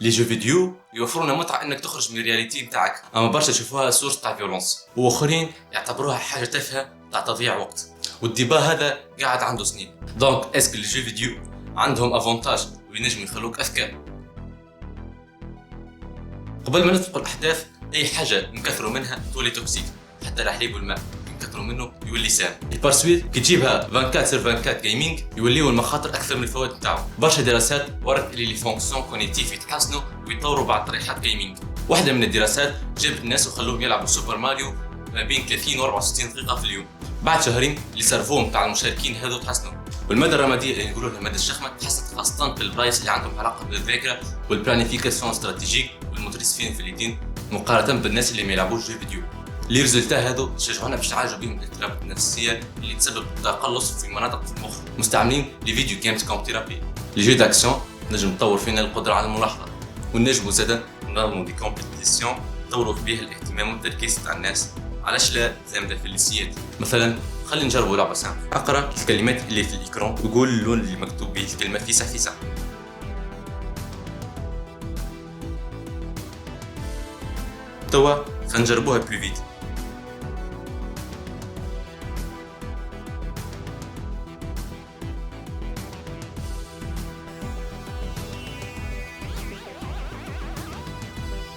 لي جو فيديو يوفرونا متعه انك تخرج من الرياليتي نتاعك، اما برشا يشوفوها سورس تاع فيولونس، واخرين يعتبروها حاجه تافهه تاع تضييع وقت. والديبا هذا قاعد عنده سنين. دونك اسك لي جو فيديو عندهم افونتاج وينجم يخلوك اذكى؟ قبل ما ندخل الاحداث، اي حاجه نكثروا منها تولي توكسيك، حتى الحليب والماء نكثروا منه يولي سام. البارسويت كي تجيبها 24/24 جيمنج يوليو المخاطر اكثر من الفوائد نتاعو. برشا دراسات ورت اللي لي فونكسيون كونيتيف يتحسنوا ويطوروا بعد طريحات جيمنج. واحده من الدراسات جابت الناس وخلوهم يلعبوا سوبر ماريو ما بين 30 و 64 دقيقه في اليوم. بعد شهرين اللي سيرفو نتاع المشاركين هذو تحسنوا، والمدى الرماديه اللي يقولوا لها مدى الشخمه تحسنت، خاصه في البلايص اللي عندهم علاقه بالذاكره والبلانيفيكاسيون استراتيجيك والمترسفين في اليدين مقارنه بالناس اللي ما يلعبوش جو فيديو. لي ريزولتا هذو شجعونا باش نعالجوا بهم الاضطرابات النفسيه اللي تسبب تقلص في مناطق في المخ، مستعملين لي فيديو جيمز كوم ثيرابي. لي جو داكسيون نجم تطور فينا القدره على الملاحظه، ونجموا زادا نظموا دي كومبيتيسيون نطوروا بها الاهتمام والتركيز تاع الناس. علاش لا زامده في الليسيات؟ مثلا خلينا نجربوا لعبه سامبل. اقرا الكلمات اللي في الاكران وقول اللون اللي مكتوب به الكلمه فيسع فيسع. توا خنجربوها بلو فيت.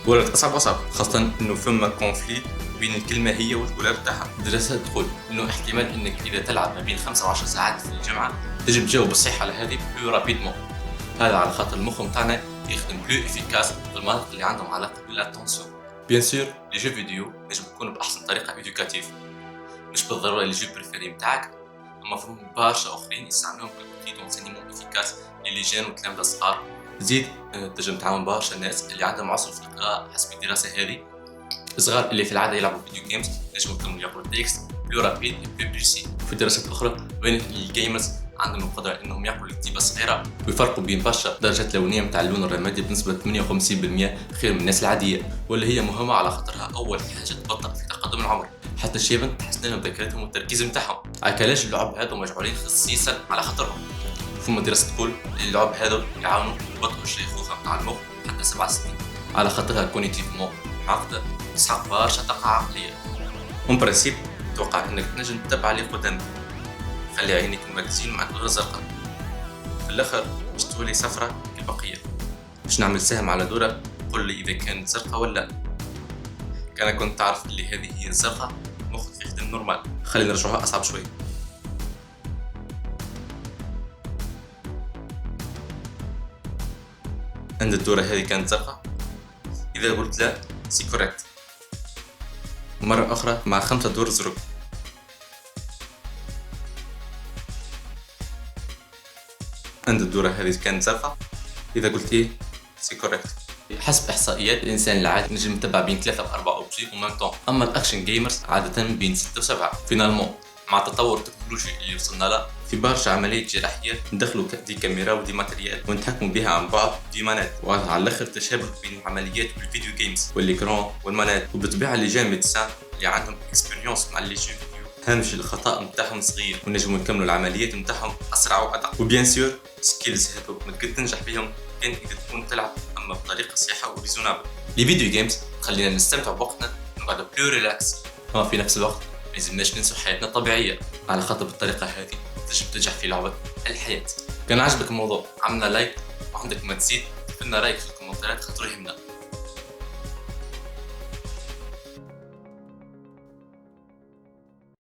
ولات اصعب واصعب، خاصه انه فما كونفليت بين الكلمه هي والكولار تاعها. الدراسات تقول انه احتمال انك اذا تلعب ما بين 5 و10 ساعات في الجمعه تجم تجاوب الصحه على هذه بلو رابيدمون. هذا على خاطر المخ نتاعنا يخدم بلو افيكاس في المناطق اللي عندهم علاقه بالاتونسيون. بيان سور لي جو فيديو نجم يكونوا باحسن طريقه ايدوكاتيف، مش بالضروره لي جو بريفيري نتاعك، اما فهم برشا اخرين يستعملوهم كاوتي دونسينيمون افيكاس للي جان والتلامذه الصغار. زيد تنجم تعاون برشا الناس اللي عندهم عسر في القراءه حسب الدراسه هذه. الصغار اللي في العاده يلعبوا فيديو جيمز نجموا يكونوا يقروا التكست بلو رابيد بلو بريسي. في دراسات اخرى بينت ان الجيمرز عندهم القدره انهم يعقلوا الكتيبه الصغيره ويفرقوا بين برشا درجات لونيه نتاع اللون الرمادي بنسبه 58% خير من الناس العاديه، واللي هي مهمه على خاطرها اول حاجه تبطئ في تقدم العمر، حتى الشيبان تحسن لهم ذاكرتهم والتركيز نتاعهم. عكلاش اللعب هذو مجعولين خصيصا على خاطرهم. فما دراسه تقول اللعب هذو يعاونوا يبطئوا الشيخوخه نتاع المخ حتى 7 سنين، على خاطرها كونيتيفمون معقده تسحق برشا طاقه عقليه. اون برانسيب توقع انك تنجم تتبع اللي قدامك، خلي عينيك مركزين مع الدورة الزرقاء، في الاخر باش تولي صفرة كالبقية. باش نعمل سهم على دورة قل لي اذا كانت زرقاء ولا لا. كان كنت تعرف اللي هذه هي الزرقاء مخك يخدم نورمال. خلينا نرجعوها اصعب شوي. عند الدورة هذه كانت زرقاء، اذا قلت لا سي كوريكت. مرة اخرى مع 5 دور زرق. عند الدورة هذه كانت زرقاء، إذا قلت إيه سي كوريكت. حسب إحصائيات الإنسان العادي نجم نتبع بين 3 و 4 أوبجي ومام طون، أما الأكشن جيمرز عادة بين 6 و 7. فينالمون مع التطور التكنولوجي اللي وصلنا له في برشا عمليات جراحية ندخلوا دي كاميرا ودي ماتريال ونتحكموا بها عن بعض دي مانات، وهذا على الآخر تشابه بين العمليات والفيديو جيمز والإكران والمانات. وبالطبيعة اللي جا ميدسان اللي عندهم اكسبيريونس مع اللي جو هامش الخطأ نتاعهم صغير ونجموا يكملوا العمليات نتاعهم أسرع وأدق. وبيان سور سكيلز هذو ما تقدر تنجح بهم كان إذا تكون تلعب أما بطريقة صحيحة وريزونابل. لي فيديو جيمز خلينا نستمتع بوقتنا ونقعد بلو ريلاكس، أما في نفس الوقت ما لازمناش ننسوا حياتنا الطبيعية، على خاطر بالطريقة هذه تنجم تنجح في لعبة الحياة. كان عجبك الموضوع عملنا لايك، وعندك ما تزيد قلنا رايك في الكومنتات خاطر يهمنا.